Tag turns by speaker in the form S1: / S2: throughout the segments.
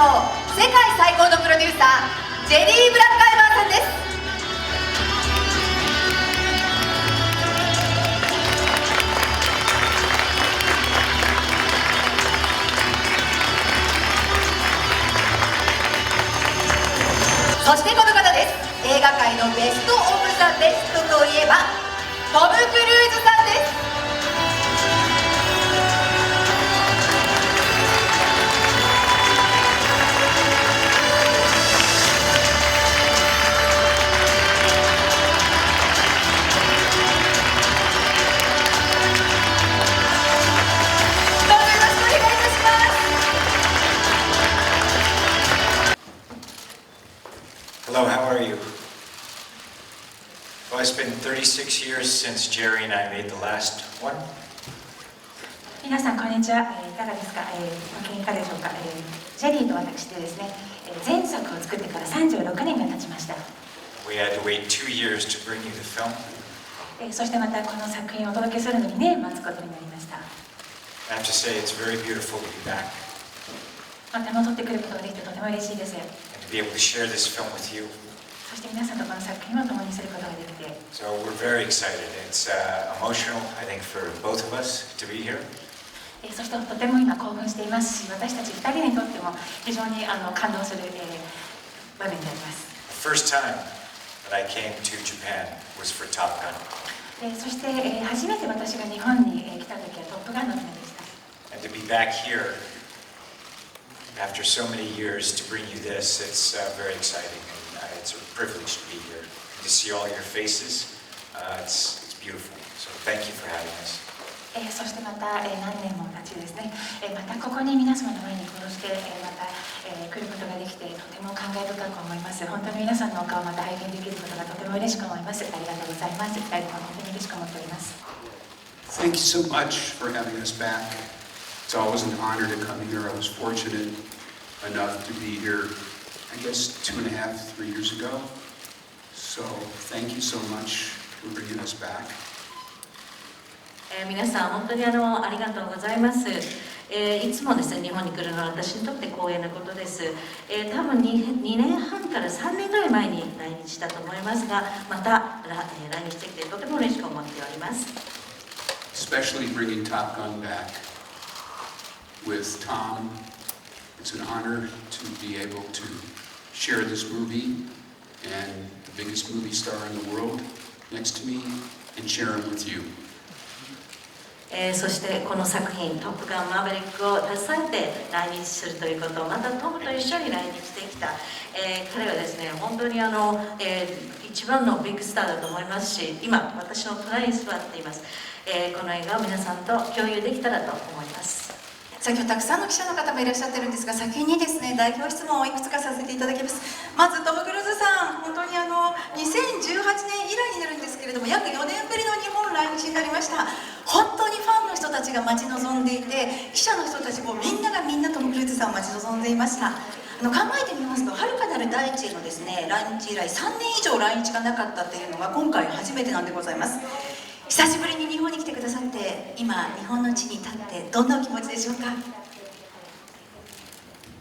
S1: ょう。世界最高のプロデューサー、ジェリー・ブラッカイマーさんです。そしてこの方です。映画界のベスト・オブ・ザ・ベストといえばトム・クルーズさんです。どうぞよろしくお願いいたします。
S2: Hello, how are you? Well, it's been 36 years since Jerry and I made the last one.
S3: 皆さんこんにちは。いかがですか？お元気かでしょうか？ジェリーと私でですね、前作を作ってから36年が経ちました。
S2: We had to wait 2 years to bring you the film.
S3: そしてまたこの作品をお届けするのにね、待つことになりました。
S2: I have to say it's very beautiful to be back
S3: また戻ってくることができてとても嬉しいです。
S2: and to be able to share this film with you.
S3: そして皆さんとこの作品を共にすることができて、
S2: So we're very excited. It's emotional, I think, for both of us to be here.
S3: そしてとても今興奮していますし、私たち2人にとっても非常に感動する、場面であります。
S2: The first time that I came to Japan was for Top Gun.
S3: そして、初めて私が日本に来た時はトップガンのためでした。
S2: And to be back here after so many years to bring you this, it's very exciting. And it's a privilege to be here. To see all your faces, it's beautiful. So thank you for having us.
S3: そしてまた、何年も経ちですね、またここに皆様の前にこうして、また、来ることができてとても感慨深く思います。本当に皆さんのお顔をまた拝見できることがとても嬉しく思います。ありがとうございます。2人とも本当に嬉しく思っております。
S4: Thank you so much for having us back. It's always an honor to come here. I was fortunate enough to be here, I guess, 2.5, 3 years ago. So thank you so much for bringing us back.
S5: 皆さん本当にありがとうございます。いつもですね、日本に来るのは私にとって光栄なことです。多分2年半から3年ぐらい前に来日したと思いますが、また来日してきてとても嬉しく思っております。
S4: Especially bringing Top Gun back with Tom. It's an honor to be able to share this movie and the biggest movie star in the world next to me and share it with you.
S5: そしてこの作品「トップガンマーヴェリック」を携えて来日するということ、またトムと一緒に来日してきた、彼はですね本当に一番のビッグスターだと思いますし、今私の隣に座っています、この映画を皆さんと共有できたらと思います。
S1: 今日たくさんの記者の方もいらっしゃってるんですが、先にですね代表質問をいくつかさせていただきます。まずトム・クルーズさん、本当に2018年以来になるんですけれども、約4年ぶりの日本来日になりました。本当にファンの人たちが待ち望んでいて、記者の人たちもみんながみんなトム・クルーズさんを待ち望んでいました。考えてみますと、はるかなる大地へのですね来日以来3年以上来日がなかったっていうのが今回初めてなんでございます。久しぶりに日本に来てくださって、今日本の地に立ってどんなお気持ちでしょうか？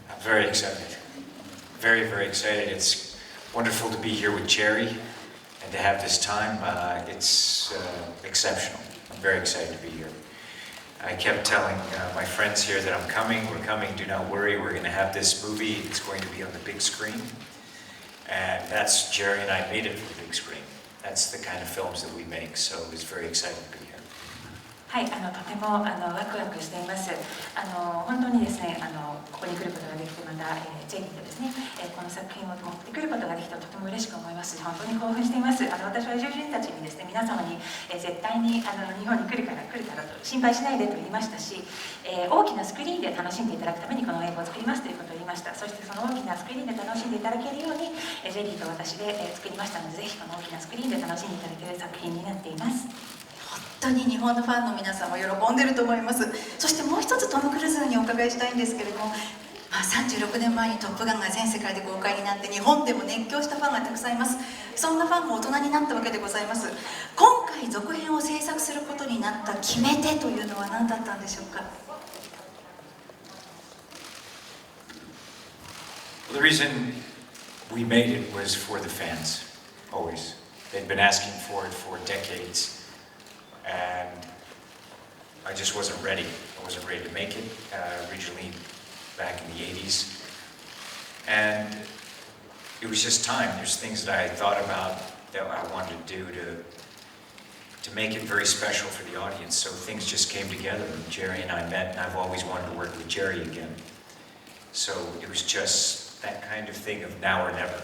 S2: I'm very excited. Very, very excited. It's wonderful to be here with Jerry and to have this time. It's exceptional. I'm very excited to be here. I kept telling my friends here that I'm coming, we're coming, do not worry, we're going to have this movie, it's going to be on the big screen. And that's, Jerry and I made it for the big screen. That's the kind of films that we make, so it's very exciting to be here.
S3: はい、とてもワクワクしています。本当にですね、ここに来ることができて、また、ジェリーとですね、この作品を持ってくることができてとても嬉しく思いますし、本当に興奮しています。私は友人たちにですね、皆様に、絶対に日本に来るからと心配しないでと言いましたし、大きなスクリーンで楽しんでいただくためにこの映画を作りますということを言いました。そしてその大きなスクリーンで楽しんでいただけるように、ジェリーと私で、作りましたので、ぜひこの大きなスクリーンで楽しんでいただける作品になっています。
S1: 本当に日本のファンの皆さんも喜んでると思います。そしてもう一つトム・クルーズにお伺いしたいんですけれども、36年前に「トップガン」が全世界で公開になって日本でも熱狂したファンがたくさんいます。そんなファンも大人になったわけでございます。今回続編を制作することになった決め手というのは何だったんでしょうか？
S2: The reason we made it was for the fans, always. They'd been asking for it for decades, and I just wasn't ready. I wasn't ready to make it, originally back in the 80s. And it was just time. There's things that I had thought about that I wanted to do to make it very special for the audience. So things just came together, and Jerry and I met, and I've always wanted to work with Jerry again. So it was just that kind of thing of now or never.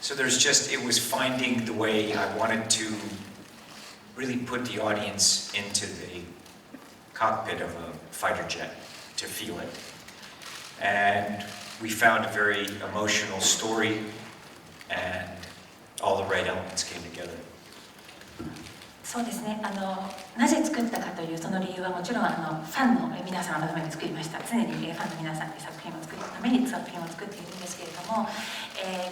S2: So it was finding the way I wanted to really put the audience into the cockpit of a fighter jet to feel it. And we found a very emotional story, and all the right elements came together.
S3: そうですね、なぜ作ったかというその理由はもちろんファンの皆様のために作りました。常にファンの皆さんで作品を作るために作品を作っているんですけれども、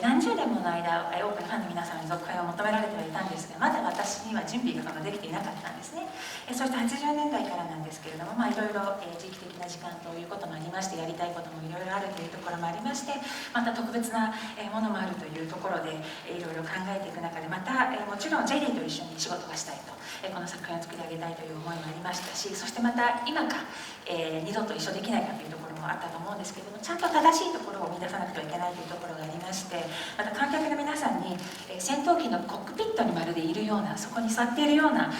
S3: 何十年もの間多くのファンの皆様に続編を求められてはいたんですが、まだ私には準備ができていなかったんですね。そして80年代からなんですけれども、いろいろ時期的な時間ということもありまして、やりたいこともいろいろあるというところもありまして、また特別なものもあるというところでいろいろ考えていく中で、またもちろんジェリーと一緒に仕事がしたいと、この作品を作り上げたいという思いもありましたし、そしてまた今か、二度と一緒できないかというところもあったと思うんですけれども、ちゃんと正しいところを見出さなくてはいけないというところがありまして、また観客の皆さんに戦闘機のコックピットにまるでいるような、そこに座っているような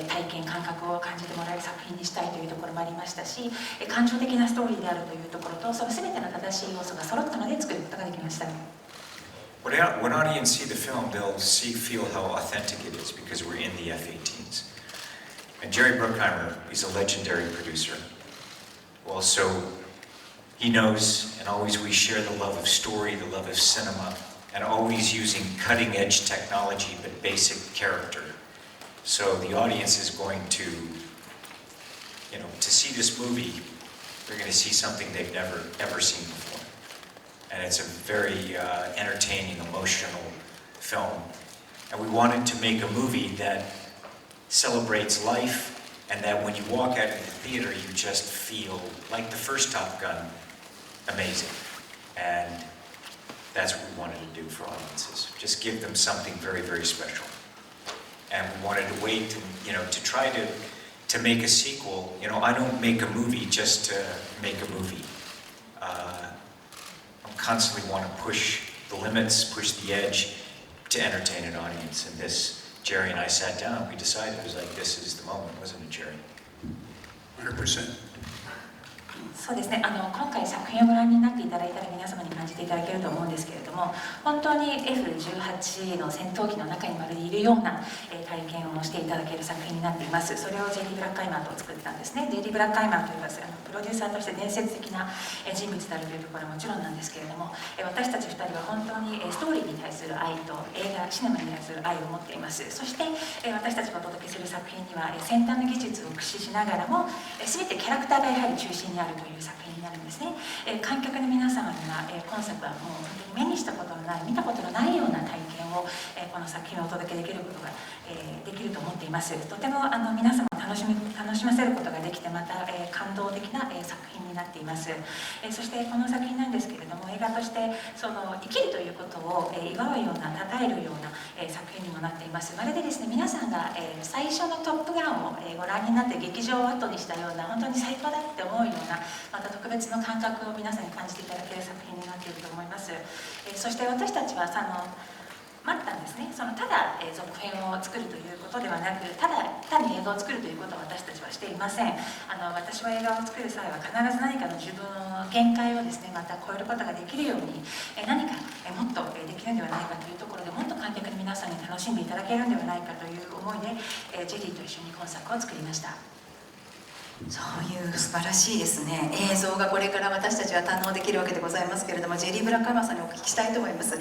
S3: 体験感覚を感じてもらえる作品にしたいというところもありましたし、感情的なストーリーであるというところと、その全ての正しい要素が揃ったので作ることができました。
S2: When audience see the film, they'll feel how authentic it is because we're in the F-18s. And Jerry Bruckheimer, he's a legendary producer. Well, so he knows, and always we share the love of story, the love of cinema, and always using cutting-edge technology but basic character. So the audience is going to see this movie, they're going to see something they've never, ever seen before. And it's a very entertaining, emotional film. And we wanted to make a movie that celebrates life, and that when you walk out of the theater, you just feel like the first Top Gun, amazing. And that's what we wanted to do for audiences. Just give them something very, very special. And we wanted to wait to try to make a sequel. I don't make a movie just to make a movie. Constantly want to push the limits, push the edge to entertain an audience. And this, Jerry and I sat down, we decided it was like, this is the moment, wasn't it, Jerry?
S4: 100%.
S3: そうですね、今回作品をご覧になっていただいたら皆様に感じていただけると思うんですけれども、本当に F18 の戦闘機の中にまるでいるような体験をしていただける作品になっています。それをジェリー・ブラッカイマーと作ったんですね。ジェリー・ブラッカイマーというプロデューサーとして伝説的な人物であるというところはもちろんなんですけれども、私たち2人は本当にストーリーに対する愛と映画、シネマに対する愛を持っています。そして私たちがお届けする作品には先端の技術を駆使しながらも全てキャラクターがやはり中心にあるという作品になるんですね。観客の皆様には今作はもう本当に目にしたことのない、見たことのないような体験をこの作品をお届けできることができると思っています。とても皆様を楽しませることができて、また感動的な作品になっています。そしてこの作品なんですけれども、映画として生きるということを祝うような、称えるような作品にもなっています。まるでですね、皆さんが最初の「トップガン」をご覧になって劇場を後にしたような、本当に最高だって思うような、また特別な感覚を皆さんに感じていただける作品になっていると思います。そして私たちは待ったんですね。ただ続編を作るということではなく、ただ単に映画を作るということは私たちはしていません。私は映画を作る際は必ず何かの自分の限界をですね、また超えることができるように、何かもっとできるんではないかというところで、もっと観客の皆さんに楽しんでいただけるんではないかという思いで、ジェリーと一緒に今作を作りました。
S1: そういう素晴らしいですね、映像がこれから私たちは堪能できるわけでございますけれども、ジェリー・ブラッカイマーさんにお聞きしたいと思います。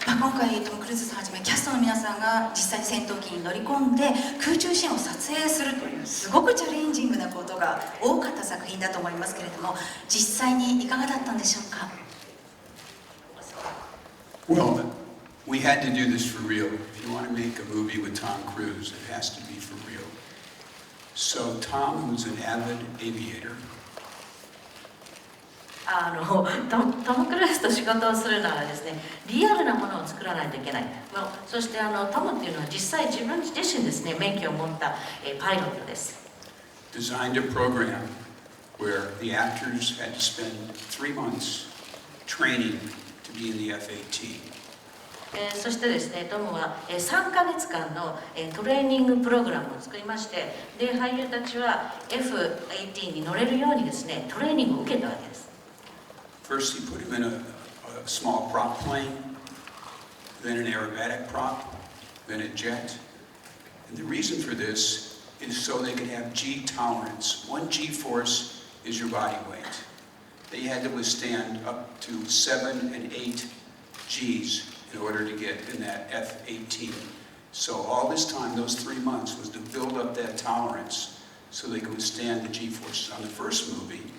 S1: 今回トム・クルーズさんはじめキャストの皆さんが実際に戦闘機に乗り込んで空中シーンを撮影するというすごくチャレンジングなことが多かった作品だと思いますけれども、実際にいかがだったんでしょうか。
S4: Well, we had to do this for real. If you want to make a movie with Tom Cruise, it has to be for real. So Tom, who's an avid aviator,
S5: トム・クルーズと仕事をするならですね、リアルなものを作らないといけない。そしてトムっていうのは実際自分自身ですね、免許を持ったパイロットです。
S4: Designed a program where the actors had to spend 3 months training to be in the F-18.
S5: そしてですね、トムは3ヶ月間のトレーニングプログラムを作りまして、で俳優たちは F-18 に乗れるようにですね、トレーニングを受けたわけです。
S4: First, he put him in a small prop plane, then an aerobatic prop, then a jet. And the reason for this is so they could have G tolerance. 1 G force is your body weight. They had to withstand up to 7 and 8 G's in order to get in that F-18. So all this time, those 3 months, was to build up that tolerance so they could withstand the G forces. On the first movie,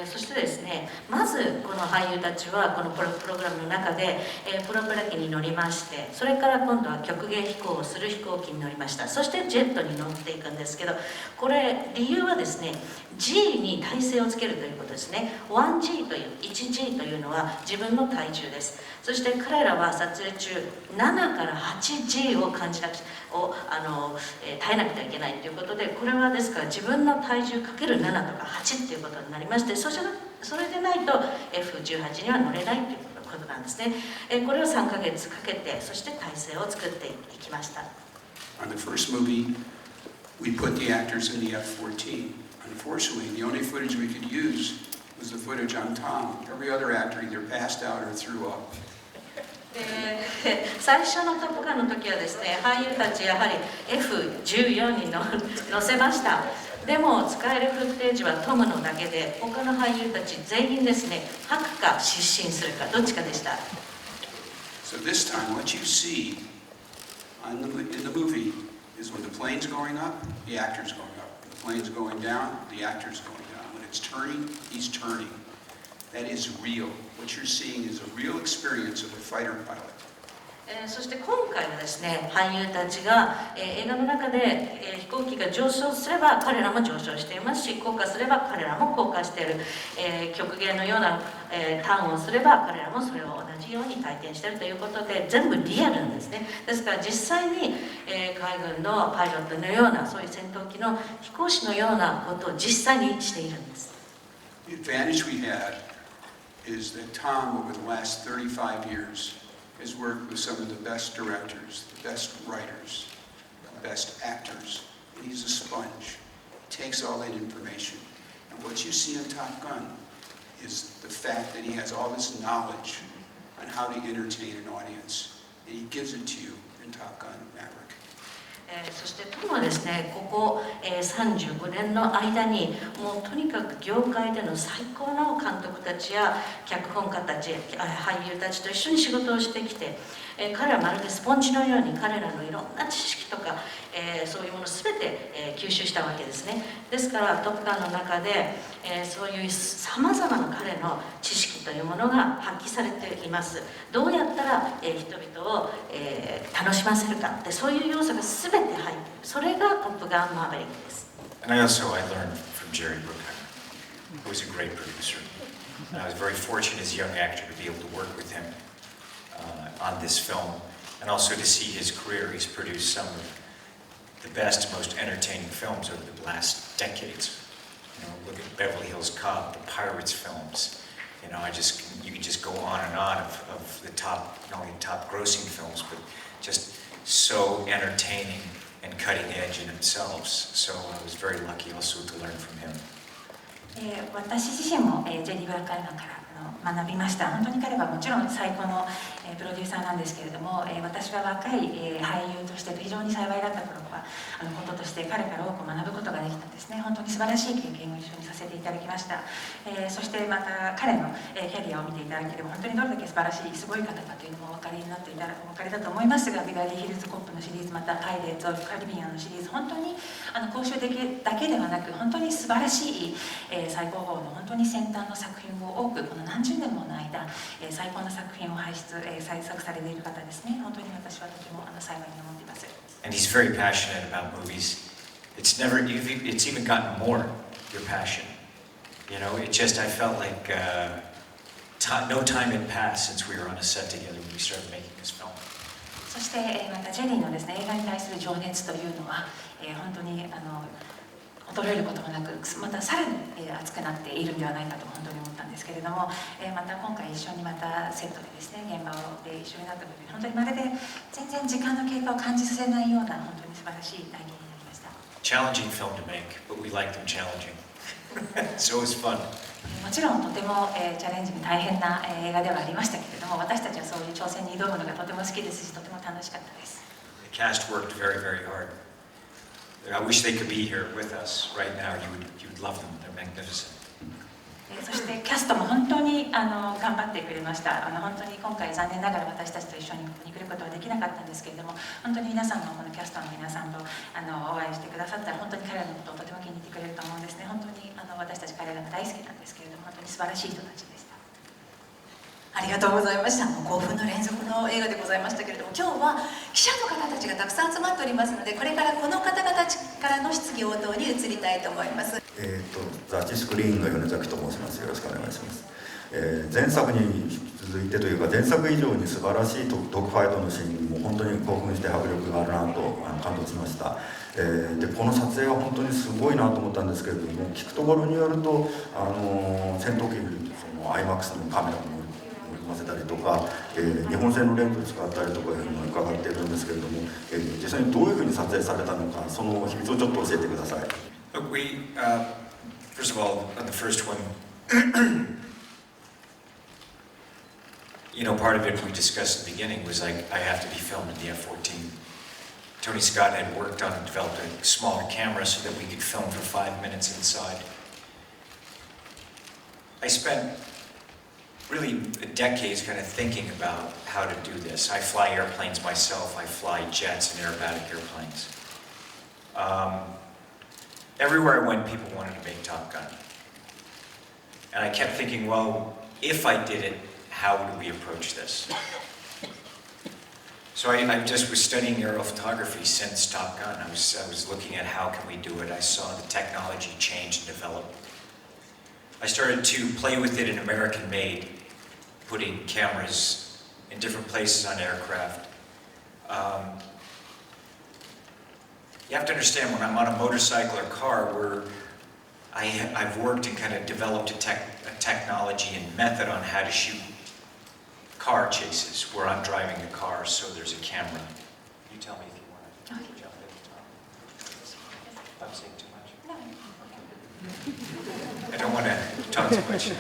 S5: そしてですね、まずこの俳優たちはこのプログラムの中で、プロペラ機に乗りまして、それから今度は曲芸飛行をする飛行機に乗りました。そしてジェットに乗っていくんですけど、これ理由はですね、G に体勢をつけるということですね。1G という 1G というのは自分の体重です。そして彼らは撮影中7から 8G を感じなく耐えなくてはいけないということで、これはですから自分の体重かける7とか8ということになりまして、それでないと F18 には乗れないということなんですね。これを3ヶ月かけて、そして体制を作っていきました。
S4: on the first movie, we put the actors in the F-14. Unfortunately, the only footage we could use was the footage on Tom. Every other actor either passed out or threw up.
S5: 最初の「トップガン」の時はですね、俳優たちやはり F14 に乗せました。でも使えるフッテージはトムのだけで、他の俳優たち全員ですね、吐くか失神するかどっちかでした。
S4: So this time, what you see in the movie is when the plane's going up, the actor's going up. When the plane's going down, the actor's going down. When it's turning, he's turning. That is real. What you're seeing is a real experience of a fighter pilot.
S5: そして今回はですね、俳優たちが映画の中で飛行機が上昇すれば彼らも上昇していますし、降下すれば彼らも降下している、極限のようなターンをすれば彼らもそれを同じように体験しているということで、全部リアルなんですね。ですから実際に海軍のパイロットのような、そういう戦闘機の飛行士のようなことを実際にしているんです。
S4: The advantage we had is that Tom, over the last 35 years, has worked with some of the best directors, the best writers, the best actors. And he's a sponge. He takes all that information. And what you see in Top Gun is the fact that he has all this knowledge on how to entertain an audience. And he gives it to you in Top Gun Maverick.
S5: そしてトムはですね、ここ35年の間にもうとにかく業界での最高の監督たちや脚本家たち、俳優たちと一緒に仕事をしてきて、彼はまるでスポンジのように彼らのいろんな知識とか、そういうものを全て吸収したわけですね。ですからトップガンの中で、そういうさまざまな彼の知識というものが発揮されています。どうやったら人々を楽しませるかって、そういう要素が全て入っている。それがトップガンマーヴェリックです。
S2: And I learned from Jerry Bruckheimer, who was a great producer. And I was very fortunate as a young actor to be able to work with him on this film, and also to see his career. He's produced some of the best, most entertaining films over the last decades. You know, look at Beverly Hills Cop, the Pirates films. You know, you could just go on and on of the top, not only top grossing films, but just so entertaining and cutting edge in themselves. So I was very lucky also to learn from him.
S3: 私自身もジェリー・ブラッカイマーから学びました。本当に彼はもちろん最高のプロデューサーなんですけれども、私は若い俳優として非常に幸いだったこととして彼から多く学ぶことができたんですね。本当に素晴らしい経験を一緒にさせていただきました。そしてまた彼のキャリアを見ていただければ本当にどれだけ素晴らしいすごい方かというのもお分かりになっていたらお分かりだと思いますが、ビバリーヒルズコップのシリーズ、またパイレーツ・オブ・カリビアンのシリーズ、本当に公衆だけではなく本当に素晴らしい最高峰の本当に先端の作品を多くこの何十年もの間最高の作品を輩出制作されている方ですね。本当に私はとても幸いに思っています。
S2: And he's very passionate about movies. It's even gotten more your passion. You know, it just, I felt like no time had passed since we were on a set together when we started making this film.
S3: そして、またジェリーのですね映画に対する情熱というのは、本当に衰えることもなくまたさらに、熱くなっているんではないかと本当に思ったんですけれども、また今回一緒にまたセットでですね現場で一緒になった時に本当にまるで全然時間の経過を感じさせないような本当に素晴らしい体験になりました。
S2: Challenging film to make, but we like them challenging. So it was fun.
S3: もちろんとても、チャレンジング大変な、映画ではありましたけれども私たちはそういう挑戦に挑むのがとても好きですしとても楽しかったです。
S2: The cast worked very, very hard. I wish they could be here with us right now. You would love them. They're magnificent.
S3: そしてキャストも本当に頑張ってくれました。本当に今回残念ながら私たちと一緒にここに来ることはできなかったんですけれども本当に皆さんもこのキャストの皆さんとお会いしてくださったら本当に彼らのことをとても気に入ってくれると思うんですね。本当に私たち彼らが大好きなんですけれども本当に素晴らしい人たちでした。
S1: ありがとうございました。興奮の連続の映画でございましたけれども、今日は記者の方たちがたくさん集まっておりますので、これからこの方々からの質疑応答に移りたいと思います。
S6: 雑誌スクリーンの米崎と申します。よろしくお願いします。前作に続いてというか前作以上に素晴らしいドッグファイトのシーンにも本当に興奮して迫力があるなと感動しました。でこの撮影は本当にすごいなと思ったんですけれども、聞くところによると戦闘機にIMAX のカメラも乗せたりとか、日本製のレンズを使ったりとかいうのを伺っているんですけれども、実際にどういうふうに撮影されたのか、その秘密をちょっと教えてください。
S2: Look, first of all, on the first one, part of it we discussed at the beginning was like, I have to be filmed in the F-14. Tony Scott had worked on and developed a smaller camera so that we could film for 5 minutes inside. I spent really decades kind of thinking about how to do this. I fly airplanes myself, I fly jets and aerobatic airplanes. Everywhere I went, people wanted to make Top Gun. And I kept thinking, well, if I did it, how would we approach this? So I just was studying aerophotography since Top Gun. I was looking at how can we do it. I saw the technology change and develop. I started to play with it in American-made, putting cameras in different places on aircraft. You have to understand, when I'm on a motorcycle or car, I've worked and kind of developed a technology and method on how to shoot car chases, where I'm driving the car, so there's a camera. You tell me if you want to jump in, Tom. If I'm saying too much. I don't want to talk too much.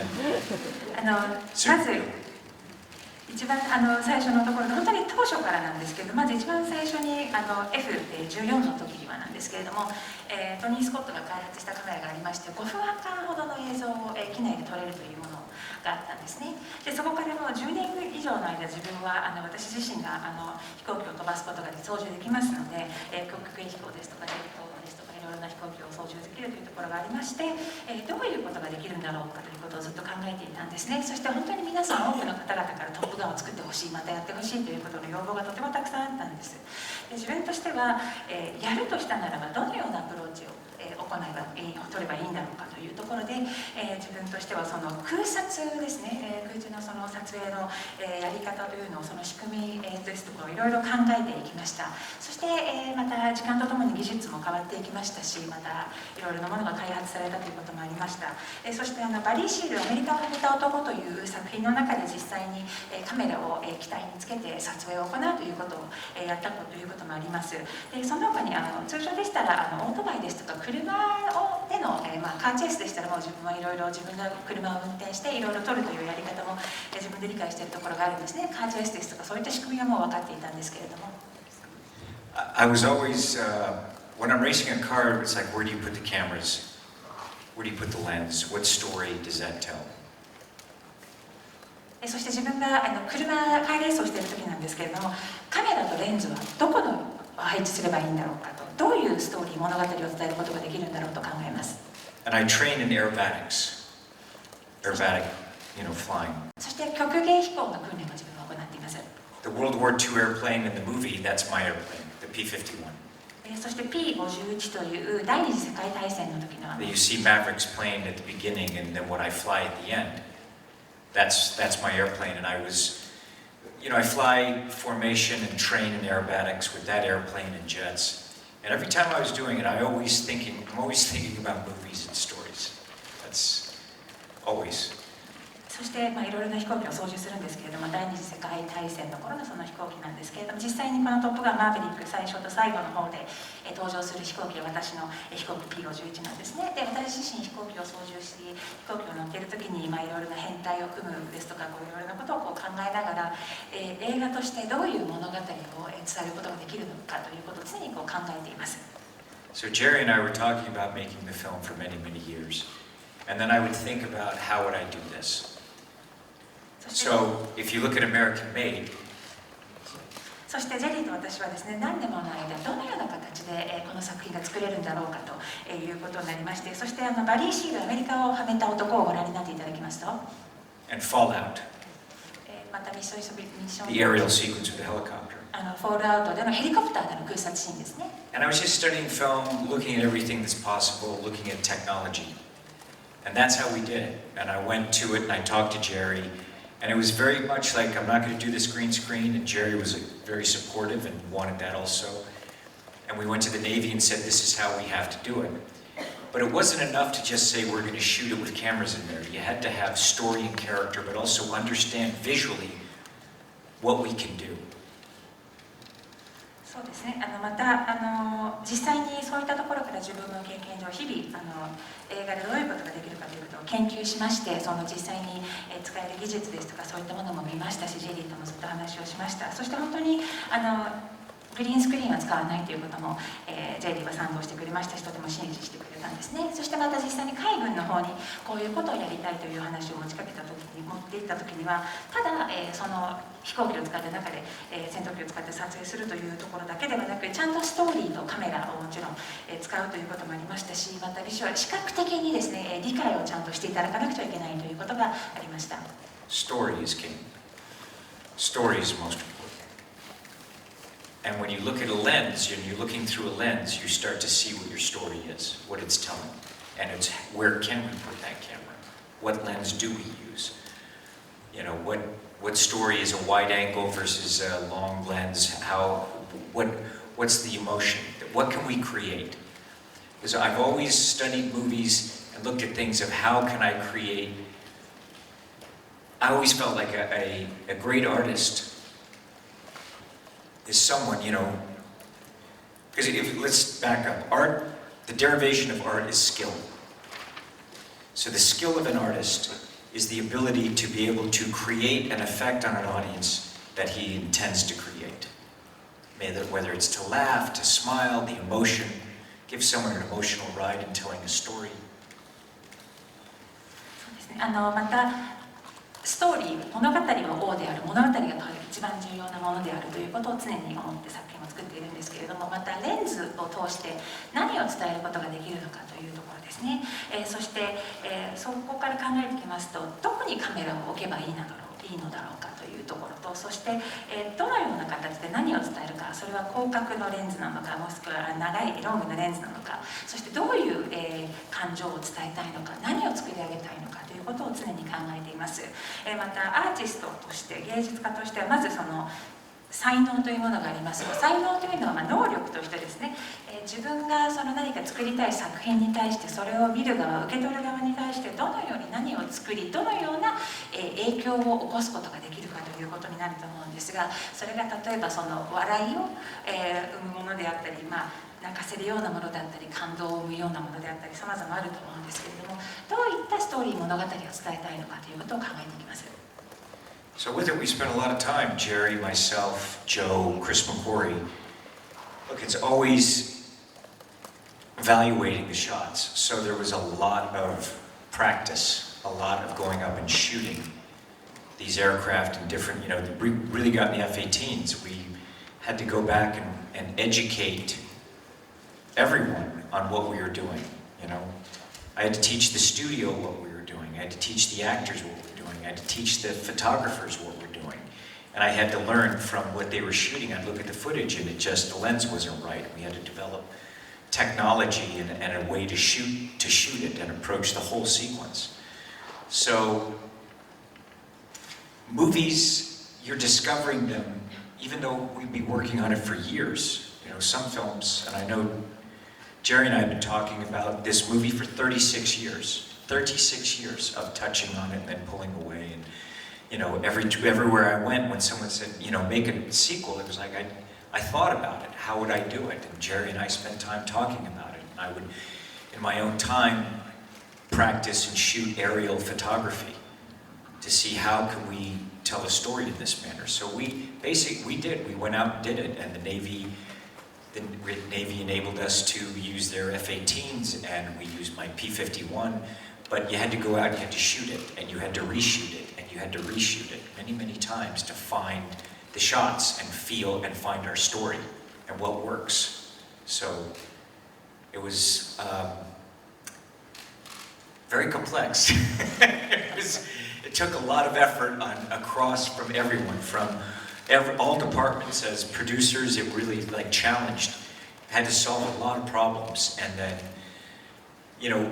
S3: まず一番最初のところで本当に当初からなんですけどまず一番最初にF14の時にはなんですけれども、トニー・スコットが開発したカメラがありまして5分間ほどの映像を機内で撮れるというものがあったんですね。でそこからもう10年以上の間自分は私自身が飛行機を飛ばすことが操縦できますので、極限飛行ですとかジェットですとかいろいろな飛行機を操縦できるというところがありまして、どういうことができるんだろうかということをずっと考えていたんですね。そして本当に皆さん多くの方々からトップガンを作ってほしい、またやってほしいということの要望がとてもたくさんあったんです。で自分としては、やるとしたならばどのようなアプローチを取ればいいんだろうかというところで、自分としてはその空撮ですね、空中のその撮影の、やり方というのをその仕組み、ですとかいろいろ考えていきました。そして、また時間とともに技術も変わっていきましたし、またいろいろなものが開発されたということもありました。そしてバリー・シール「アメリカを始めた男」という作品の中で実際にカメラを機体につけて撮影を行うということをやったということもあります。でその他に通常でしたらオートバイですとか車での、カーチェイスでしたらもう自分はいろいろ自分が車を運転していろいろ撮るというやり方も自分で理解しているところがあるんですね。カーチェイスですとかそういった仕組みはもう分かっていたんですけれども。
S2: I was always, when I'm racing a car, it's like, where do you put the cameras? Where do you put the lens? What story does that tell?
S3: そして自分がカーレースをしている時なんですけれども、カメラとレンズはどこの配置すればいいんだろうかと、どういうストーリー物語を伝えることができるんだろうと考えます。
S2: And I train in aerobatics, flying.
S3: そして曲芸飛行の訓練を自分は行っています。
S2: The World War II airplane in the movie, that's my airplane, the P-51.
S3: そして P51 という第二次世界大戦の時の
S2: You see Maverick's plane at the beginning, and then when I fly at the end, that's my airplane. And I was, I fly formation and train in aerobatics with that airplane and jets. And every time I was doing it, I'm always thinking about movies and stories. That's always.
S3: そしていろいろな飛行機を操縦するんですけれども、第二次世界大戦の頃のその飛行機なんですけれども、実際にこのトップガンマーヴェリック最初と最後の方で登場する飛行機は私の飛行機 P51 なんですね。で、私自身飛行機を操縦し、飛行機を乗っている時にいろいろな編隊を組むですとか、いろいろなことを考えながら、映画としてどういう物語を伝えることができるのかということを常に考えています。
S2: So Jerry and I were talking about making the film for many, many years. And then I would think about how would I do this. So if you look at American Made,
S3: そしてジェリーと私はですね、何年もの間どのような形でこの作品が作れるんだろうかということになりまして、そしてバリー・シール、アメリカをはめた男をご覧になっていただきますと、
S2: and Fallout,
S3: またミッション
S2: the aerial sequence with the helicopter.
S3: フォールアウトでのヘリコプターでの空撮シーンですね。
S2: And I was just studying film, looking at everything that's possible, looking at technology. And that's how we did it. And I went to it and I talked to Jerry. And it was very much like, I'm not going to do this green screen. And Jerry was very supportive and wanted that also. And we went to the Navy and said, this is how we have to do it. But it wasn't enough to just say we're going to shoot it with cameras in there. You had to have story and character, but also understand visually what we can do.
S3: そうですね。また実際にそういったところから自分の経験上日々映画でどういうことができるかということを研究しまして、その実際に使える技術ですとかそういったものも見ましたし、ジェリーともずっと話をしました。そして本当にグリーンスクリーンは使わないということも、ジェリーは賛同してくれましたし、とても支持してくれたんですね。そしてまた実際に海軍の方にこういうことをやりたいという話を持ちかけた時に持っていった時には、ただ、その飛行機を使った中で、戦闘機を使って撮影するというところだけではなく、ちゃんとストーリーとカメラをもちろん、使うということもありましたし、また視覚的にですね、理解をちゃんとしていただかなくちゃいけないということがありました。
S2: Story is king. Story is most important. And when you look at a lens, and you're looking through a lens, you start to see what your story is, what it's telling. And it's where can we put that camera? What lens do we use? What story is a wide angle versus a long lens? What's the emotion? What can we create? Because I've always studied movies and looked at things of how can I create. I always felt like a great artist is someone, because let's back up. Art, the derivation of art is skill. So the skill of an artist is the ability to be able to create an effect on an audience that he intends to create. Whether it's to laugh, to smile, the emotion, give someone an emotional ride in telling a story.
S3: そうですね。またストーリー、物語は王である、物語が一番重要なものであるということを常に思って作品を作っているんですけれども、またレンズを通して何を伝えることができるのかというところですね。そして、そこから考えていきますと、どこにカメラを置けばいいのだろうかというところと、そして、どのような形で何を伝えるか、それは広角のレンズなのか、もしくは長いロングのレンズなのか、そしてどういう、感情を伝えたいのか、何を作り上げたいのかということを常に考えています。またアーティストとして、芸術家としてはまずその才能というものがありますが、才能というのは能力としてですね、自分がその何か作りたい作品に対して、それを見る側、受け取る側に対してどのように何を作り、どのような影響を起こすことができるかということになると思うんですが、それが例えばその笑いを生むものであったり、泣かせるようなものであったり、感動を生むようなものであったり、様々あると思うんですけれども、どういったストーリー、物語を伝えたいのかということを考えていきます。
S2: So with it, we spent a lot of time, Jerry, myself, Joe, Chris McQuarrie. Look, it's always evaluating the shots. So there was a lot of practice, a lot of going up and shooting these aircraft in different, we really got in the F-18s. We had to go back and educate everyone on what we were doing, I had to teach the studio what we were doing. I had to teach the actors what we were doing. I had to teach the photographers what we're doing. And I had to learn from what they were shooting. I'd look at the footage and the lens wasn't right. We had to develop technology and a way to shoot it and approach the whole sequence. So movies, you're discovering them even though we'd be working on it for years. Some films, and I know Jerry and I have been talking about this movie for 36 years. 36 years of touching on it and then pulling away. And everywhere I went, when someone said, make a sequel, it was like I thought about it. How would I do it? And Jerry and I spent time talking about it. And I would, in my own time, practice and shoot aerial photography to see how can we tell a story in this manner. So we went out and did it, and the Navy enabled us to use their F-18s, and we used my P-51, but you had to go out and you had to shoot it, and you had to reshoot it, and you had to reshoot it many, many times to find the shots and feel and find our story and what works. So it was very complex. It took a lot of effort across from everyone, from all departments. As producers, it really challenged, had to solve a lot of problems. And then,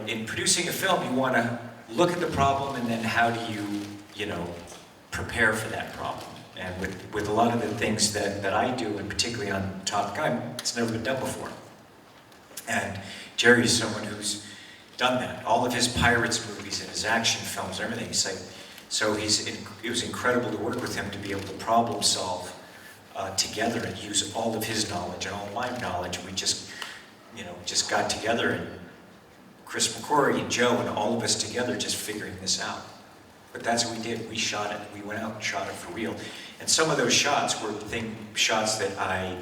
S2: in producing a film, you want to look at the problem and then how do you, prepare for that problem. And with a lot of the things that I do, and particularly on Top Gun, it's never been done before. And Jerry is someone who's done that. All of his pirates movies and his action films, everything. It was incredible to work with him to be able to problem solve together and use all of his knowledge and all of my knowledge. We just got together, and Chris McQuarrie and Joe and all of us together just figuring this out. But that's what we did. We shot it. We went out and shot it for real. And some of those shots were shots that I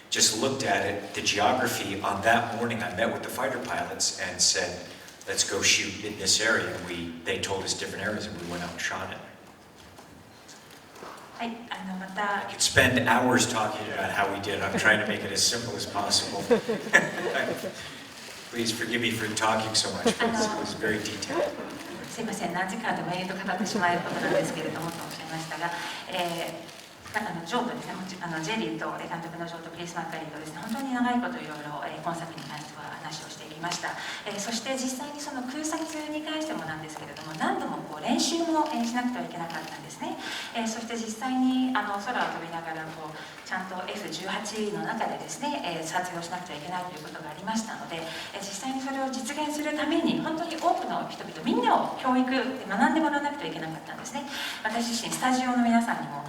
S2: just looked at it, the geography. On that morning, I met with the fighter pilots and said, let's go shoot in this area. And they told us different areas, and we went out and shot it. I could spend hours talking about how we did. I'm trying to make it as simple as possible. Please forgive me for talking so much, but it was very detailed.
S3: すいません、何時間でも永遠と語ってしまえることなんですけれどもとおっしゃいましたが、ジョーとですね、ジェリーと監督のジョーとクリス・マッカリーとですね、本当に長いこといろいろ今作に関しては話をしていきました。そして実際にその空撮に関してもなんですけれども、何度も練習もしなくてはいけなかったんですね。そして実際に空を飛びながらちゃんと F18 の中でですね、撮影をしなくてはいけないということがありましたので、実際にそれを実現するために本当に多くの人々みんなを教育で学んでもらわなくてはいけなかったんですね。私自身スタジオの皆さんにも、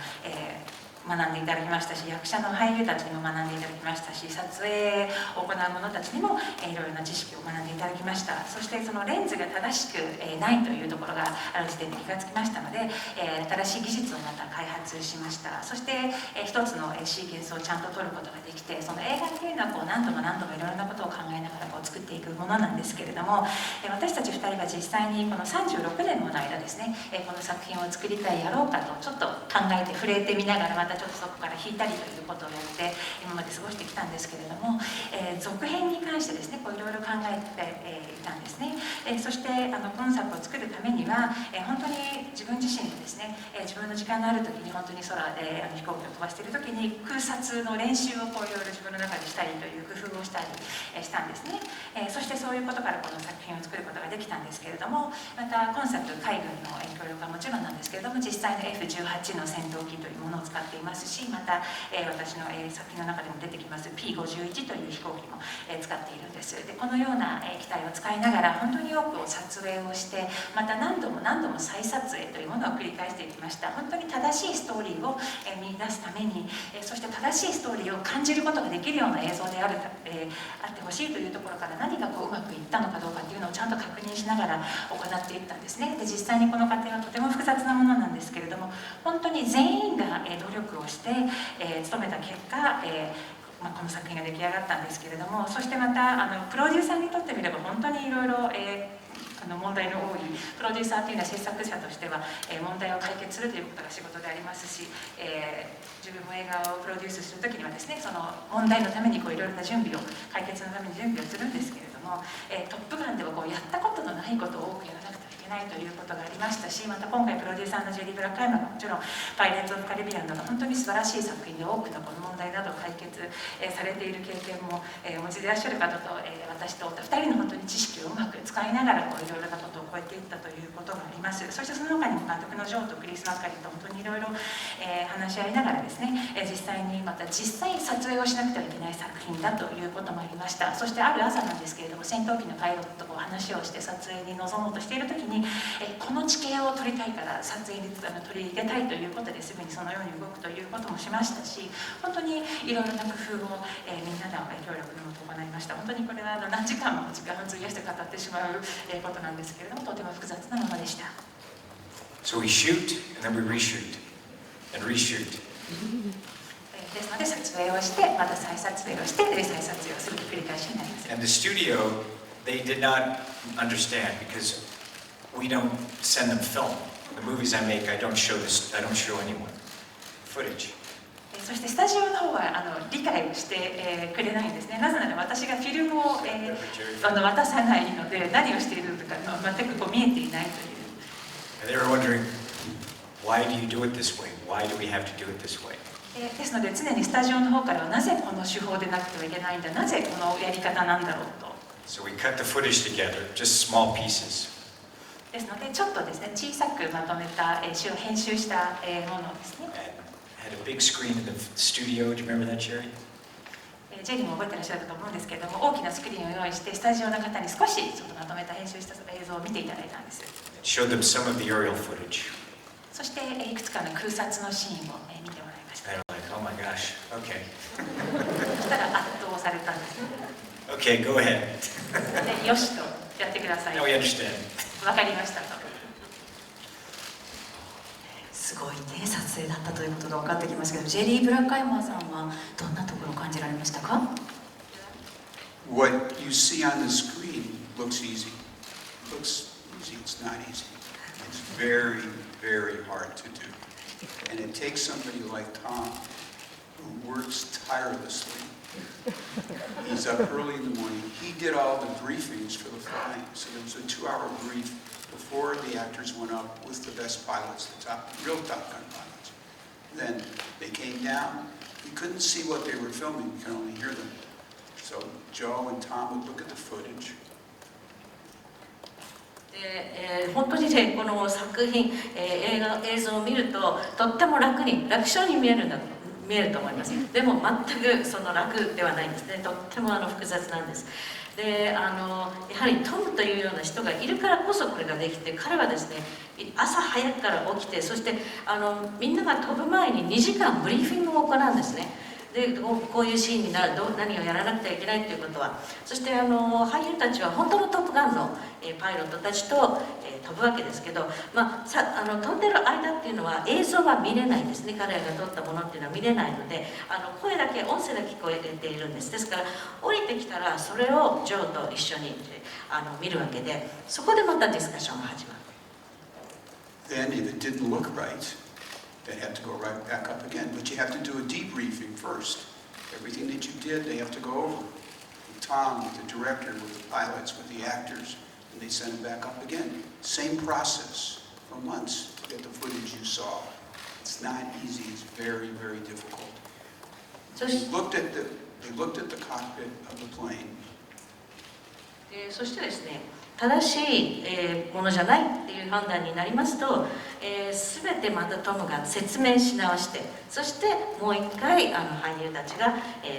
S3: 学んでいただきましたし、役者の俳優たちにも学んでいただきましたし、撮影を行う者たちにもいろいろな知識を学んでいただきました。そしてそのレンズが正しくないというところがある時点で気がつきましたので、正しい技術をまた開発しました。そして一つのシーケンスをちゃんと撮ることができて、その映画っていうのは何度も何度もいろいろなことを考えながら作っていくものなんですけれども、私たち2人が実際にこの36年もの間ですね、この作品を作りたいやろうかとちょっと考えて触れてみながら、またちょっとそこから引いたりということをやって今まで過ごしてきたんですけれども、続編に関してですね、いろいろ考えていたんですね。そして今作を作るためには本当に自分自身でですね、自分の時間のある時に本当に空で飛行機を飛ばしている時に空撮の練習をいろいろ自分の中でしたりという工夫をしたりしたんですね。そしてそういうことからこの作品を作ることができたんですけれども、また今作海軍の協力はもちろんなんですけれども、実際の F18 の戦闘機というものを使っていますし、また、私の、作品の中でも出てきます P51 という飛行機も、使っているんです。でこのような、機体を使いながら本当に多くを撮影をして、また何度も何度も再撮影というものを繰り返していきました。本当に正しいストーリーを、見出すために、そして正しいストーリーを感じることができるような映像であってほしいというところから、何がうまくいったのかどうかっていうのをちゃんと確認しながら行っていったんですね。で実際にこの過程はとても複雑なものなんですけれども、本当に全員が努力をして、努めた結果、この作品が出来上がったんですけれども、そしてまたプロデューサーにとってみれば本当にいろいろ問題の多い、プロデューサーというのは制作者としては問題を解決するということが仕事でありますし、自分も映画をプロデュースするときにはですね、その問題のためにいろいろな準備を、解決のために準備をするんですけれども、トップガンではやったことのないことを多くやらなくてはいけないということがありましたし、また今回プロデューサーのジェリー・ブラッカイマーがもちろんパイレーツ・オブ・カリビアンなど本当に素晴らしい作品で多くのこの問題などを解決されている経験もお持ちでいらっしゃる方と私と2人の本当に知識をうまく使いながらいろいろなことを超えていったということがあります。そしてその他にも監督のジョーとクリス・マッカリと本当にいろいろ話し合いながらですね、実際にまた実際撮影をしなくてはいけない作品だということもありました。そしてある朝なんですけれども、戦闘機のパイロットと話をして撮影に臨もうとしている時にこの地形を撮りたいから撮影に取り入れたいということですぐにそのように動くということもしましたし、本当にいろいろな工夫をみんなで協力のもと行いました。本当にこれは何時間も時間を費やして語ってしまうことなんですけれども、とても複雑なものでした。
S2: So we shoot, and then we reshoot, and reshoot.
S3: ですので撮影をしてまた再撮影をして再撮影をする繰り返しになります。
S2: And the studio, they did not understand because we don't send them film. The movies I make, I don't show anyone footage.
S3: そしてスタジオの方は理解をしてくれないんですね。なぜなら私がフィルムを渡さないので何をしているのか全く見えていないという。
S2: And they were wondering, why do you do it this way? Why do we have to do it this way?
S3: ですので常にスタジオの方からはなぜこの手法でなくてはいけないんだ、なぜこのやり方なんだろうと。
S2: So we cut the footage together, just small pieces.
S3: ですのでちょっとですね小さくまとめた編集したものですね。
S2: And had a big screen in the studio. Do you remember that, Jerry?
S3: ジェリーも覚えてらっしゃるかと思うんですけれども、大きなスクリーンを用意してスタジオの方に少しちょっとまとめた編集した映像を見ていただいたんです。
S2: Showed them some of the aerial footage.
S3: そしていくつかの空撮のシーンを見てもらいました。
S2: And I'm like, oh my gosh, okay.
S3: そしたら圧倒されたんですね。
S2: Okay, go ahead.
S3: でよしとやってください。
S2: Now we understand.
S3: わかりましたと。
S1: すごいね撮影だったということが分かってきましたけど、ジェリー・ブラッカイマーさんはどんなところを感じられましたか？
S4: What you see on the screen looks easy. Looks easy, it's not easy. It's very, very hard to do. And it takes somebody like Tom, who works tirelessly. He's up early in the morning. He did all the briefings for the flying. So there was a 2-hour brief before the actors went up with the best pilots, the real Top Gun pilots. Then they came down. We couldn't see what they were filming, we could only hear them. So Joe and Tom would look at the footage.
S5: 本当にねこの作品、映像を見るととっても楽勝に見えると思います。でも全くその楽ではないんですね。とっても複雑なんです。でやはりトムというような人がいるからこそこれができて、彼はですね朝早くから起きて、そしてみんなが飛ぶ前に2時間ブリーフィングを行うんですね。でこういうシーンになる何をやらなくてはいけないということは、そして俳優たちは本当のトップガンのパイロットたちと飛ぶわけですけど、飛んでる間っていうのは映像は見れないんですね。彼らが撮ったものっていうのは見れないので、声だけ音声だけ聞こえているんです。ですから降りてきたらそれをジョーと一緒に見るわけで、そこでまたディスカッションが始まる。
S4: Then if it didn't look right, they have to go right back up again. But you have to do a debriefing first. Everything that you did, they have to go over. With Tom, with the director, with the pilots, with the actors, and they send it back up again. Same process for months to get the footage you saw. It's not easy. It's very, very difficult. They looked at the cockpit of the plane.
S5: そしてですね、正しいものじゃないっていう判断になりますと、全てまたトムが説明し直して、そしてもう一回俳優たちが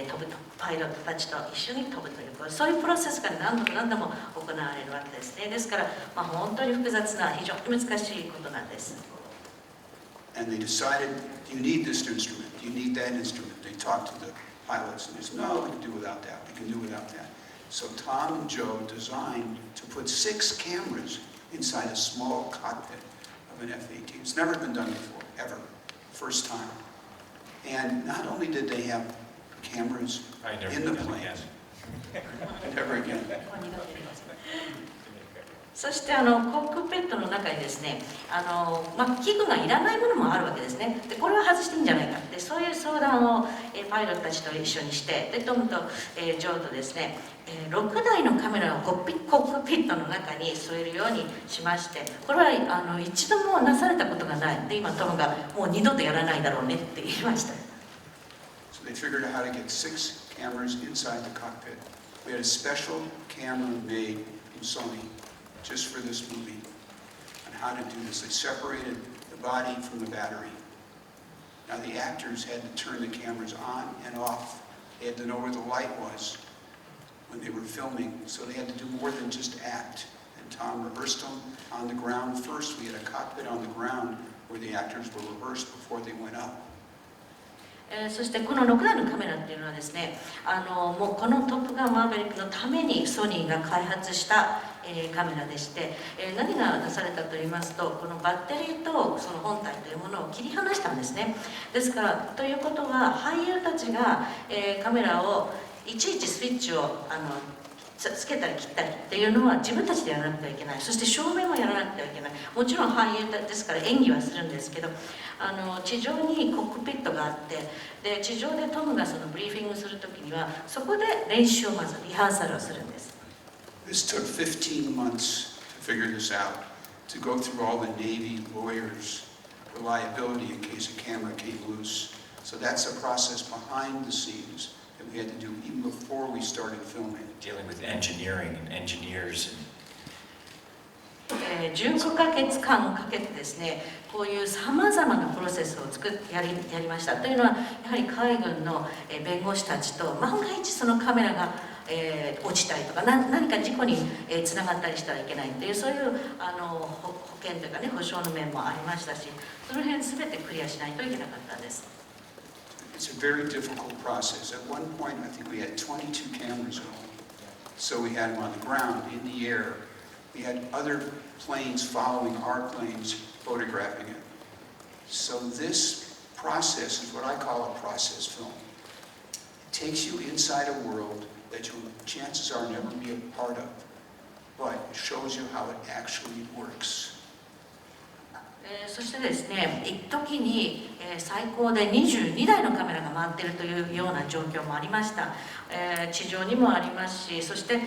S5: 飛ぶと、パイロットたちと一緒に飛ぶという、そういうプロセスが何度も行われるわけですね。ですから、本当に複雑な非常に難しいことなんです。
S4: And they decided, do you need this instrument? Do you need that instrument? They talked to the pilots and they said, no, we can do without that. We can do without that. So Tom and Joe designed to put 6 cameras inside a small cockpit of an F-18. It's never been done before, ever. First time. And not only did they have cameras in the planes, never again.
S5: そしてコックピットの中にですね器具がいらないものもあるわけですね。でこれは外していいんじゃないかってそういう相談をパイロットたちと一緒にしてでトムとジョーとですね6台のカメラをコックピットの中に添えるようにしましてこれは一度もなされたことがないで今トムがもう二度とやらないだろうねって言いました。
S4: So they figured out how to get 6 cameras inside the cockpit. We had a special camera made in Sony just for this movie on how to do this. They separated the body from the battery. Now the actors had to turn the cameras on and off. They had to know where the light was when they were filming, so they had to do more than just act. And Tom rehearsed them on the ground first. We had a cockpit on the ground where the actors were rehearsed before they went up.
S5: そしてこの6台のカメラっていうのはですねもうこの「トップガンマーヴェリック」のためにソニーが開発した、カメラでして、何がなされたといいますとこのバッテリーとその本体というものを切り離したんですね。ですからということは俳優たちが、カメラをいちいちスイッチをつけたり切ったりっていうのは自分たちでやらなくてはいけない。そして照明もやらなくてはいけない。もちろん俳優ですから演技はするんですけど地上にコックピットがあってで地上でトムがそのブリーフィングする時にはそこで練習をまずリハーサルをするんです。
S4: This took 15 months to figure this out, to go through all the Navy lawyers' reliability in case a camera came loose. So that's a process behind the scenes that we had to do even before we started filming.
S2: Dealing with engineering and engineers and
S5: 15ヶ月間かけてですねこういうさまざまなプロセスをやりました。というのはやはり海軍の弁護士たちと万が一そのカメラが落ちたりとか何か事故につながったりしたらいけないっていうそういう保険というかね保証の面もありましたしその辺全てクリアしないといけなかったんです。
S4: It's a very difficult process. At one point, I think we had 22 cameras at home. So we had them on the ground, in the air. We had other planes following our planes, photographing it. So this process is what I call a process film. It takes you inside a world that you chances are never be a part of, but it shows you how it actually works.
S5: そしてですね一時に最高で22台のカメラが回っているというような状況もありました。地上にもありますしそして、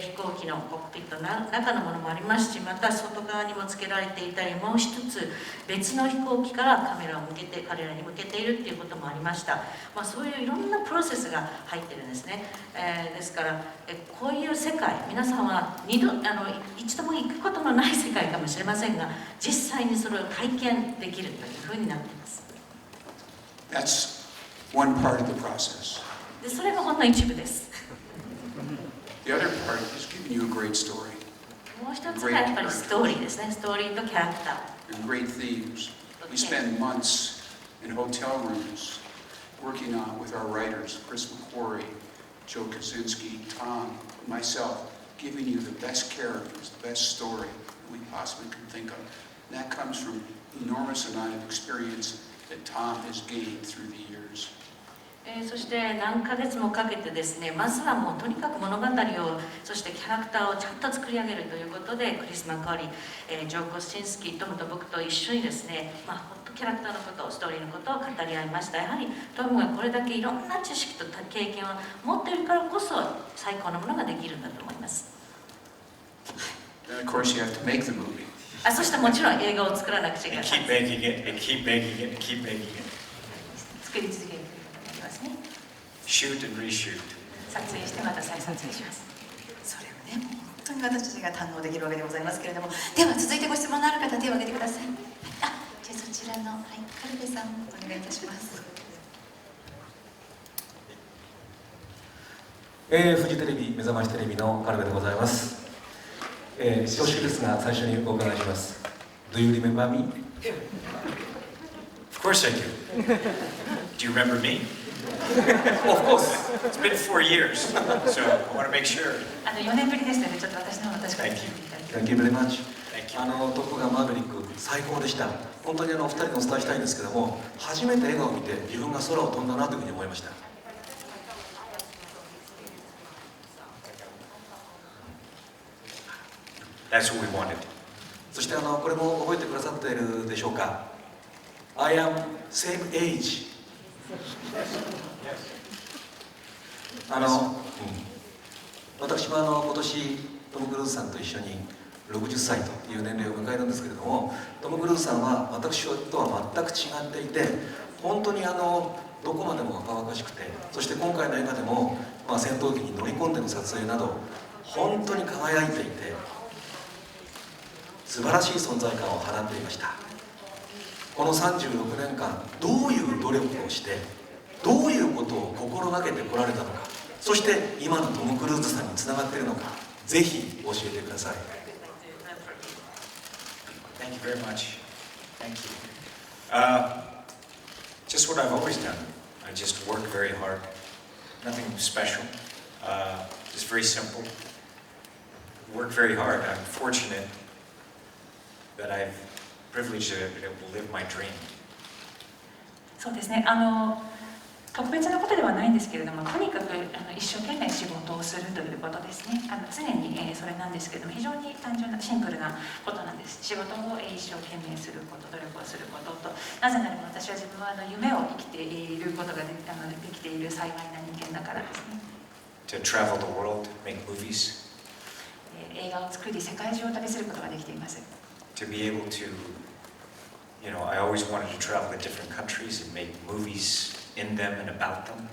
S5: 飛行機のコックピットの中のものもありますしまた外側にもつけられていたりもう一つ別の飛行機からカメラを彼らに向けているっていうこともありました。そういういろんなプロセスが入ってるんですね。ですからこういう世界皆さんは一度も行くことのない世界かもしれませんが実際にそれを体験できるというふうになっています。
S4: That's one part of the process.
S5: でそれがほんの一部です。
S4: The other part is giving you a great story.
S5: もう一つがやっぱりストーリーですね。ストーリーとキャラクター。
S4: And great themes. We spend months in hotel rooms working on with our writers, Chris McQuarrie, Joe Kaczynski, Tom, and myself, giving you the best characters, the best story that we possibly can think of. And that comes from the enormous amount of experience that Tom has gained through the years.
S5: そして何ヶ月もかけてですねまずはもうとにかく物語をそしてキャラクターをちゃんと作り上げるということでクリス・マクアリー、ジョー・コスチンスキートムと僕と一緒にですね本当キャラクターのことストーリーのことを語り合いました。やはりトムがこれだけいろんな知識と経験を持っているからこそ最高のものができるんだと思います。
S4: And of course you have to make the movie.
S5: そしてもちろん映画を作らなくちゃいけない。
S2: keep making it and keep making it and keep making it.
S5: 作り続けるということになりますね。
S2: Shoot and reshoot.
S5: 撮影してまた再撮影します。
S1: それをね本当に私たちが堪能できるわけでございますけれどもでは続いてご質問のある方手を挙げてください。じゃあそちらの、カルベさんお願いいたします。
S7: フジテレビ目覚ましテレビのカルベでございます。恐縮ですが最初にお伺いします。Do you remember me?
S2: Of course I do. Do you remember me?
S7: Of course.
S2: It's been 4 years, so I want to make sure.
S3: 4年ぶりですのでちょっと私の方確かに聞いていただきます。
S7: Thank you very much.
S2: Thank you.
S7: トップガンマーヴェリック最高でした。本当に2人にお伝えしたいんですけども初めて映画を見て自分が空を飛んだなというふうに思いました。
S2: That's what we wanted.
S7: そしてこれも覚えてくださっているでしょうか。I am same age. 私も今年トム・クルーズさんと一緒に60歳という年齢を迎えるんですけれども、トム・クルーズさんは私とは全く違っていて、本当にどこまでも若々しくて、そして今回の映画でも、戦闘機に乗り込んでの撮影など本当に輝いていて、素晴らしい存在感を放っていました。この36年間どういう努力をしてどういうことを心がけてこられたのか、そして今のトム・クルーズさんにつながっているのか、ぜひ教えてください。
S2: Thank you very much. Thank you. Just what I've always done. I just work very hard. Nothing special. Just very simple. Work very hard. I'm fortunate that I've privileged to be able to live my dream.
S3: そうですね、特別なことではないんですけれども、とにかく一生懸命仕事をするということですね。常に、それなんですけれども、非常に単純なシンプルなことなんです。仕事を一生懸命すること、努力をすることと、なぜならば私は自分は夢を生きていることができている幸いな人間だからですね。
S2: To travel the world, make movies.
S3: 映画を作り、世界中を旅することができています。
S2: To be able to, I always wanted to travel to different countries and make movies in them and about them.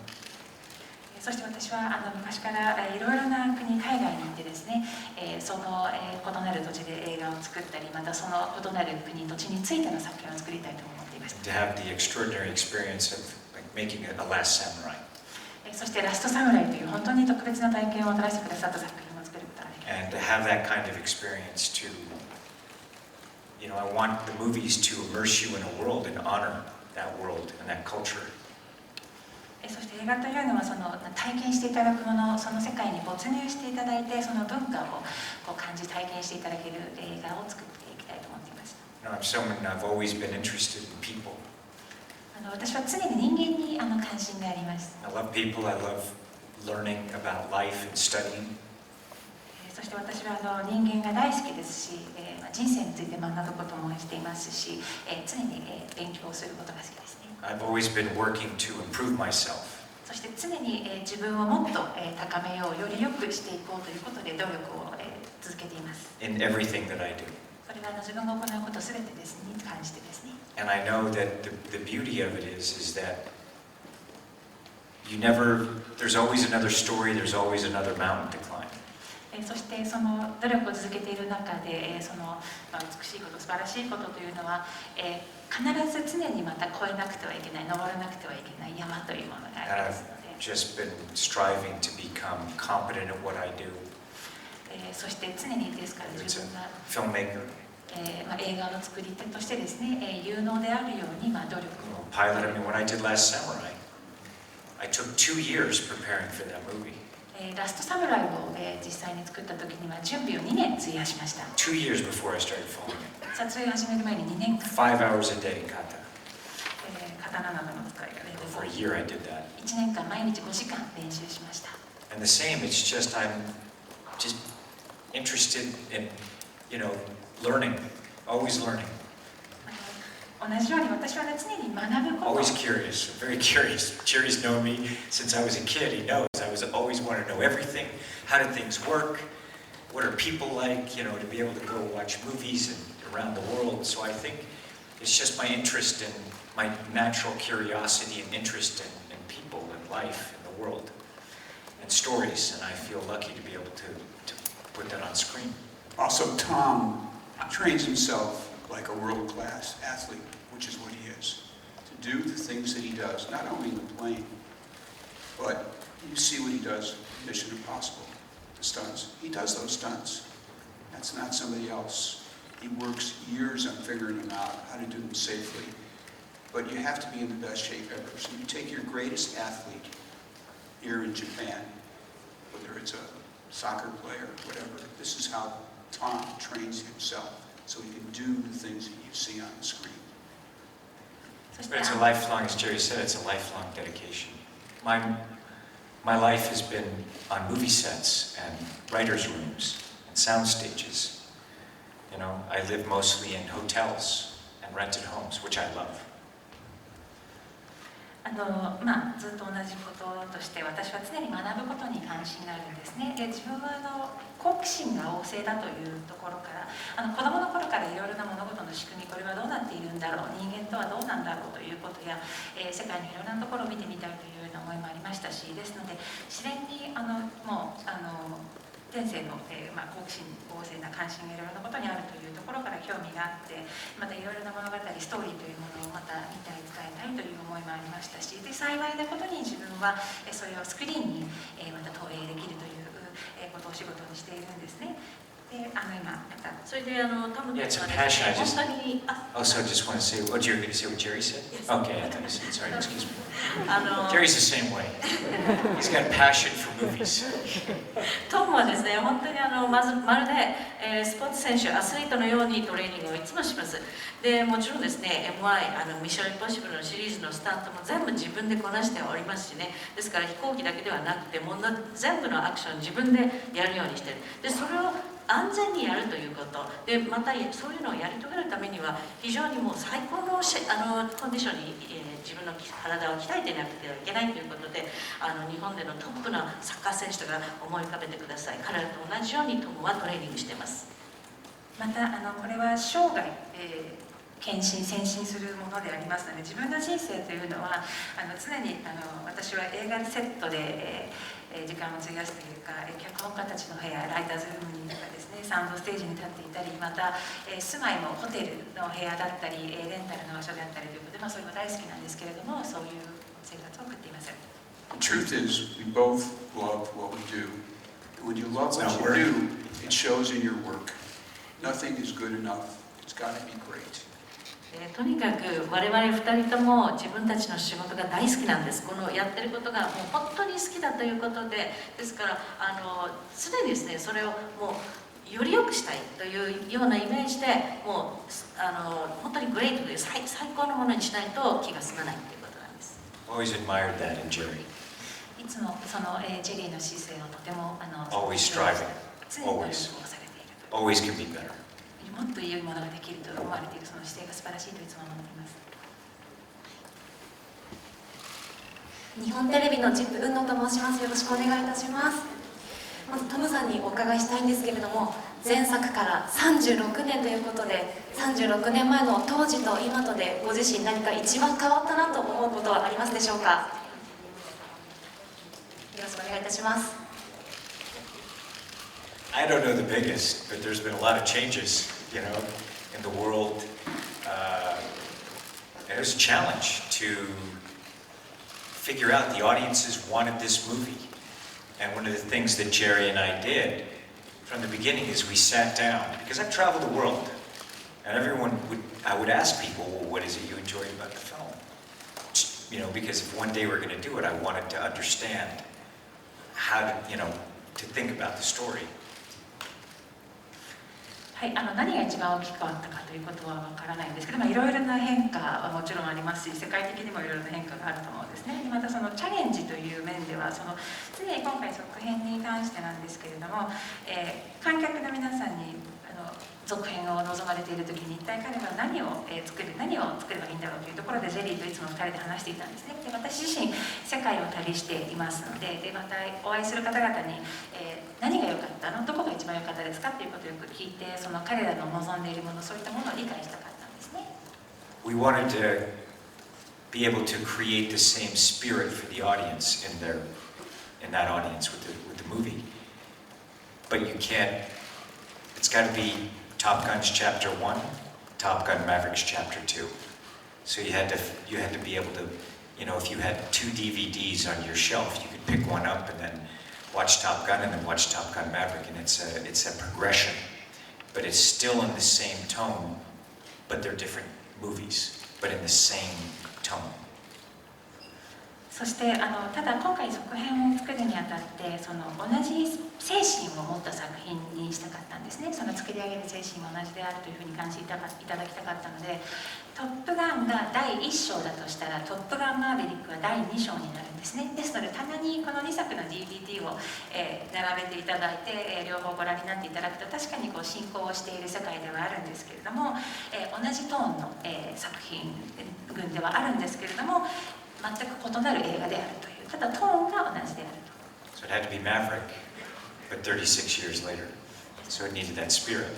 S3: そして私は昔からいろいろな国、海外に行ってですね、その異なる土地で映画を作ったり、またその異なる国、土地についての作品を作りたいと思っていました。
S2: To have the extraordinary experience of making a Last Samurai.
S3: そしてラストサムライという本当に特別な体験をもたらしてくださった作品を作ることができました。
S2: And to have that kind of experience to, I want the movies to immerse you in a world and honor that world and that culture.
S3: そして映画というのはその体験していただくもの、その世界に没入していただいて、その文化を感じ体験していただける映画を作っていきたいと思っていました。
S2: I'm someone I've always been interested in people.
S3: 私は常に人間に関心があります。
S2: I love people. I love learning about life and studying.
S3: そして私は人間が大好きですし、人生について学ぶこともしていますし、常に勉強することが好きですね。
S2: I've always been working to improve myself.
S3: そして常に自分をもっと高めよう、より良くしていこうということで努力を続けています。
S2: In everything that I do.
S3: それは自分が行うことすべてですね、感じてですね。
S2: And I know that the beauty of it is that there's always another story, there's always another mountain to climb.
S3: そしてその努力を続けている中で、その美しいこと、素晴らしいことというのは、必ず常にまた越えなくてはいけない、登らなくてはいけない山というものがありますので。
S2: Just been striving to become competent at what I do.
S3: そして常にですから自分が
S2: Filmmaker,
S3: 映画の作り手としてですね、有能であるように努力を。
S2: pilot. I mean, when I did Last Samurai, I took 2 years preparing for that movie.
S3: ラストサムライを実際に作った時には準備を2年費やしました。
S2: 2 years before I started filming.
S3: 撮影を始める前に2年間、
S2: 5 hours a day, kata.
S3: 刀などの使いが
S2: For a year I did that.
S3: 1年間毎日5時間練習しました。
S2: And the same, it's just I'm just interested in, learning, always learning,
S3: 同じように私は常に学ぶこと。
S2: always curious, very curious. Jerry's known me since I was a kid. He knows I was always wanted to know everything. How do things work? What are people like? To be able to go watch movies and around the world. So I think it's just my interest in my natural curiosity and interest in people and life and the world and stories. And I feel lucky to be able to put that on screen.
S4: Also, Tom trains himself like a world-class athlete, which is what he is, to do the things that he does, not only in the plane, but you see what he does in Mission Impossible, the stunts. He does those stunts. That's not somebody else. He works years on figuring them out, how to do them safely. But you have to be in the best shape ever. So you take your greatest athlete here in Japan, whether it's a soccer player, whatever, this is how Tom trains himself. So he can do the things that you see on the screen.
S2: But it's a lifelong, as Jerry said, it's a lifelong dedication. My life has been on movie sets and writers' rooms and sound stages. You know, I live mostly in hotels and rented homes, which I love.
S3: ずっと同じこととして私は常に学ぶことに関心があるんですね。で自分は好奇心が旺盛だというところから子どもの頃からいろいろな物事の仕組みこれはどうなっているんだろう人間とはどうなんだろうということや、世界のいろんなところを見てみたいというような思いもありましたしですので自然にもう天性の、好奇心旺盛な関心がいろいろなことにあるというところから興味があってまたいろいろな物語ストーリーというものをまた見たい伝えたいという思いもありましたしで幸いなことに自分はそれをスクリーンにまた投影できるということを仕事にしているんですね。で今また
S5: それでトム
S2: Yeah,
S5: 君
S2: it's
S5: は
S2: a
S5: です
S2: passion.
S5: ね
S2: I just
S5: 本当に
S2: also just want to say, oh, you're going to say what Jerry said?
S5: Yes.
S2: Okay, I thought you said, sorry, excuse me.
S5: あの
S2: Jerry's the same way. He's got passion for movies.
S5: トムはですね、本当にまるで、スポーツ選手、アスリートのようにトレーニングをいつもします。で、もちろんですね、MI、ミッションインポッシブルのシリーズのスタントも全部自分でこなしておりますしね、ですから飛行機だけではなくて、全部のアクション自分でやるようにしてる。で、それを安全にやるということでまたそういうのをやり遂げるためには非常にもう最高のコンディションに、自分の体を鍛えていなくてはいけないということで日本でのトップなサッカー選手とか思い浮かべてください。彼らと同じようにトムはトレーニングしています。
S3: またこれは生涯、献身先進するものでありますので自分の人生というのは常に私は映画セットで、時間を費やすというか脚本家たちの部屋ライターズルームにとかですねサウンドステージに立っていたりまた、住まいもホテルの部屋だったり、レンタルの場所であったりということで、それも大好きなんですけれどもそういう生活を送っています。
S4: The truth is, we both love what we do. When you love what you do, it shows in your work. Nothing is good enough. It's got to be great.
S5: とにかく我々2人とも自分たちの仕事が大好きなんです。このやってることがもう本当に好きだということでですから常にですねそれをもうより良くしたいというようなイメージでもう本当にグレートという最高のものにしないと気が済まないということなんです。
S2: Always admired that in Jerry.
S3: いつもその、ジェリーの姿勢をとても
S2: Always striving.
S3: 常に努力をされていると
S2: Always can be better.
S3: もっと良いものができると思われているその姿勢が素晴らしいといつも思っています。
S8: 日本テレビのチップ雲野と申します。よろしくお願いいたします。まずトムさんにお伺いしたいんですけれども、前作から36年ということで、36年前の当時と今とでご自身何か一番変わったなと思うことはありますでしょうか。よろしくお願いいたします。
S2: I don't know the biggest, but there's been a lot of changes, you know, in the world. And it was a challenge to figure out the audiences wanted this movie. And one of the things that Jerry and I did from the beginning is we sat down, because I've traveled the world, and I would ask people, well, what is it you enjoyed about the film? You know, because if one day we're going to do it, I wanted to understand how to, you know, to think about the story.
S3: はい、何が一番大きく変わったかということはわからないんですけど、いろいろな変化はもちろんありますし、世界的にもいろいろな変化があると思うんですね。でまたそのチャレンジという面では、常に今回続編に関してなんですけれども、観客の皆さんに続編を望まれている時に一体彼は何を作ればいいんだろうというところでジェリーといつも2人で話していたんですね。で私自身世界を旅していますので、またお会いする方々に、何が良かったのどこが一番良かったですかということをよく聞いてその彼らの望んでいるものそういったものを理解したかったんですね。
S2: We wanted to be able to create the same spirit for the audience in that audience with the movie. But you can't, it's got to be Top Gun's Chapter 1, Top Gun Maverick's Chapter 2. So you had to be able to, you know, if you had 2 DVDs on your shelf, you could pick one up and then watch Top Gun and then watch Top Gun Maverick, and it's a progression, but it's still in the same tone, but they're different movies, but in the same tone.
S3: そしてただ今回続編を作るにあたってその同じ精神を持った作品にしたかったんですね。その作り上げる精神が同じであるというふうに感じていただきたかったので、トップガンが第1章だとしたらトップガンマーヴェリックは第2章になるんですね。ですので棚にこの2作の DVD を、並べていただいて、両方ご覧になっていただくと確かにこう進行をしている世界ではあるんですけれども、同じトーンの、作品群ではあるんですけれども全く異なる映画であるという、ただトーンが同じであると。
S2: So it had to be Maverick, but 36 years later. So it needed that spirit.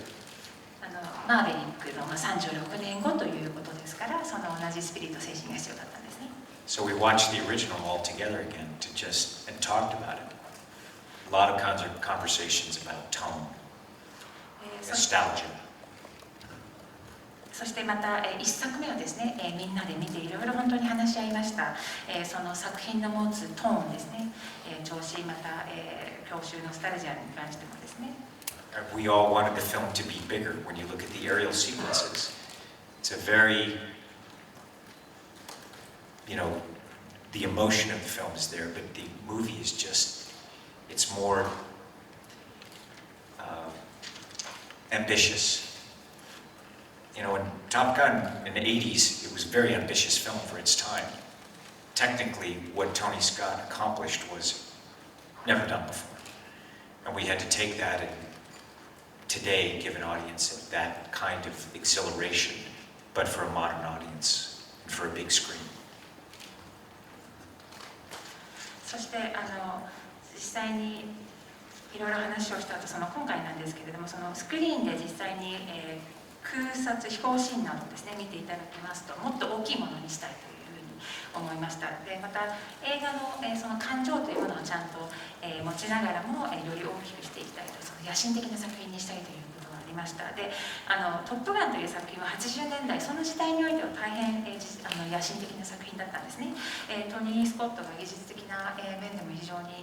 S3: マーヴェリックの36年後ということですから、その同じスピリット精神が必要だったんですね。
S2: So we watched the original all together again and talked about it. A lot of conversations about tone, nostalgia.
S3: そしてまた1作目をですね、みんなで見ていろいろ本当に話し合いました。その作品の持つトーンですね、調子、また郷愁ノスタルジアに関してもですね。
S2: We all wanted the film to be bigger. When you look at the aerial sequences, it's a very, the emotion of the film is there, but the movie is just, it's more ambitious. In Top Gun in the 80s, it was a very ambitious film for its time. Technically, what Tony Scott accomplished was never done before. And we had to take that and today give an audience that kind of exhilaration, but for a modern audience and for a big screen.
S3: そして実際にいろいろ話をした後、その今回なんですけれども、そのスクリーンで実際に、空撮飛行シーンなどですね見ていただきますと、もっと大きいものにしたいというふうに思いました。でまた映画の、その感情というものをちゃんと、持ちながらも、より大きくしていきたいと、その野心的な作品にしたいということがありました。でトップガンという作品は80年代その時代においては大変、野心的な作品だったんですね。トニー・スコットが技術的な、面でも非常に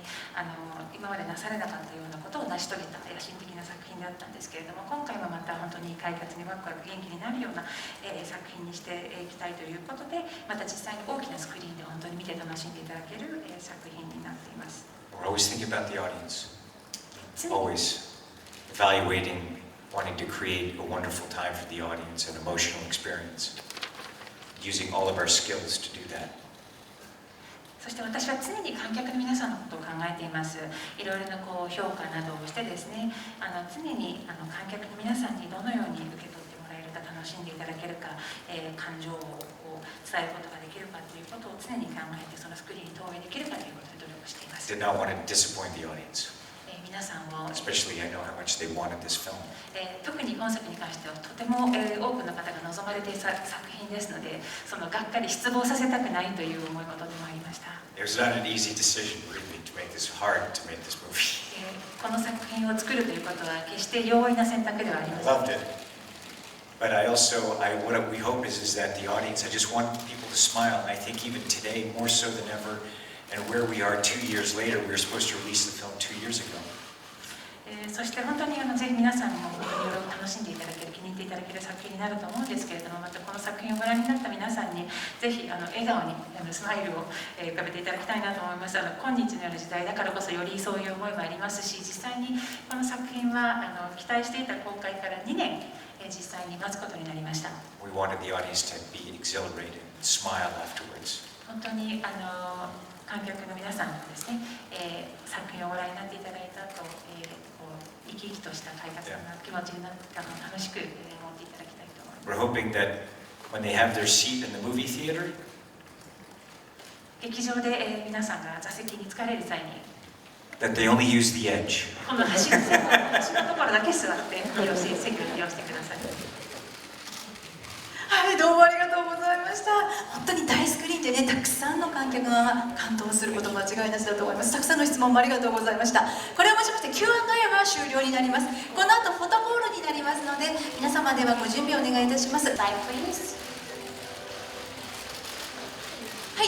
S3: 今までなされなかったようなことを成し遂げた野心的な作品だったんですけれども、今回はまた本当に快活にワクワク元気になるような、作品にしていきたいということで、また実際に大きなスクリーンで本当に見て楽しんでいただける、作品になっています。
S2: We're always thinking about the audience. Always evaluating, wanting to create a wonderful time for the audience, an emotional experience. Using all of our skills to do that.
S3: そして私は常に観客の皆さんのことを考えています。いろいろなこう評価などをしてですね、常に観客の皆さんにどのように受け取ってもらえるか、楽しんでいただけるか、感情をこう伝えることができるかということを常に考えて、そのスクリーンに投影できるかということで努力しています。
S2: Did not want to disappoint the audience.
S3: 皆さんを
S2: Especially, I know how much they wanted this film.
S3: 特に本作に関してはとても、多くの方が望まれている作品ですので、そのがっかり失望させたくないという思い事でもありました。
S2: It was not an easy decision, really, to make this hard to make this movie.
S3: この作品を作るということは決して容易な選択ではありません。
S2: Loved it. But I also, what we hope is that the audience, I just want people to smile. And I think even today, more so than ever, and where we are 2 years later, we were supposed to release the film 2 years ago.
S3: そして本当にぜひ皆さんもいろいろ楽しんでいただける、気に入っていただける作品になると思うんですけれども、またこの作品をご覧になった皆さんにぜひ笑顔にスマイルを浮かべていただきたいなと思います。今日のような時代だからこそよりそういう思いもありますし、実際にこの作品は期待していた公開から2年実際に待つことになりました。
S2: We wanted the audience to be exhilarated and smile afterwards.
S3: 本当に観客の皆さんにですね、作品をご覧になっていただいた後、生き生きとした快活な気持ちになったのを楽しく持っていただきたいと思います。
S2: We're hoping that when they have their seat in the movie theater,
S3: 劇場で皆さんが座席に疲れる際に、
S2: that they only use the edge.
S3: この端のところだけ座って席を利用してください。
S1: はい、どうもありがとうございました。本当に大スクリーンでね、たくさんの観客が感動すること間違いなしだと思います。たくさんの質問もありがとうございました。これをもちまして Q&A は終了になります。この後フォトコールになりますので、皆様ではご準備をお願いいたします。はい、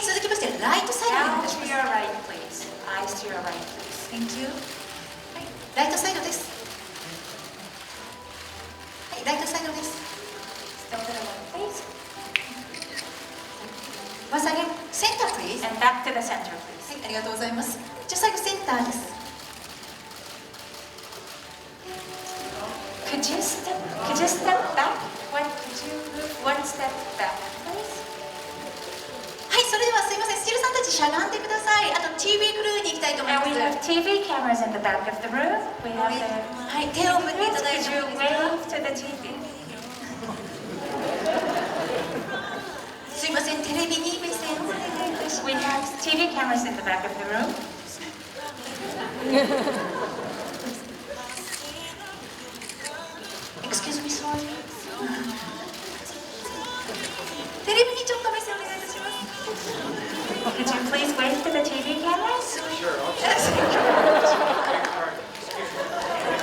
S1: 続きましてライトサイドにお願いします。Thank you。はい、ライトサイドです。はい、ライトサイドです。Once again, センター please。
S3: And back to the center,
S1: は
S3: please.
S1: い、ありがとうございます。じゃあ最後センターです。
S3: Could you step back? Could you move one step back, please?
S1: はい、それではすいません、スチルさんたちしゃがんでください。あと TV クルーに行きたいと思い
S3: And
S1: ます。
S3: we have TV cameras in the back of the room. We have the
S1: はい、手を振っていただい
S3: Could
S1: て
S3: you
S1: もいいですか。
S3: wave to the TV?
S1: すいません、テレビに目線をお願いいたします。
S3: We have TV cameras in the back of the room.
S1: Excuse me, sorry. テレビにちょっと目線お願いいたします。
S3: Could you please wave to the TV cameras?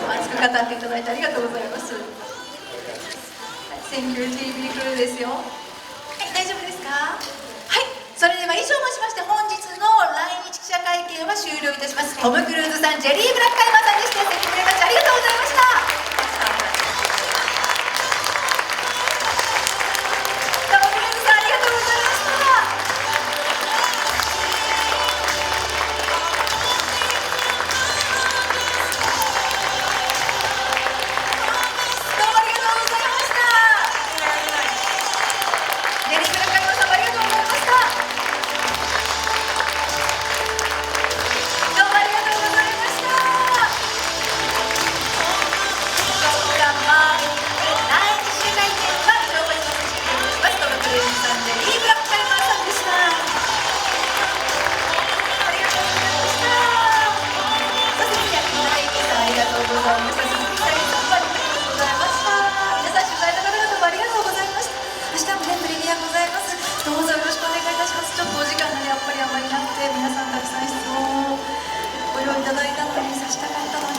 S1: 熱く語っていただいてありがとうございます。Thank you TV クルーですよ。はい、大丈夫ですか。はい、それでは以上もしまして本日の来日記者会見は終了いたします。トム・クルーズさん、ジェリー・ブラッカイマーさんで出席してくれましてありがとうございました。トム・クルーズさん、ありがとうございました。どうもありがとうございました。ジェリー・ブラッカイマーさんもありがとうございました。どうもありがとうございました。トップガンマーヴェリック来日記者会見は以上をもちまして終了します。トム・クルーズさん、ジェリー・ブラッカイマーさんでした。ありがとうございました。そして宮城大輝さん、ありがとうございました。鈴木さんもありがとうございました。皆さん取材の方々もありがとうございました。明日もね、プレミアございます。どうぞよろしくお願いいたします。ちょっとお時間がね、やっぱりあまりなくて、皆さんたくさん質問をご用意いただいたのにさしたかったの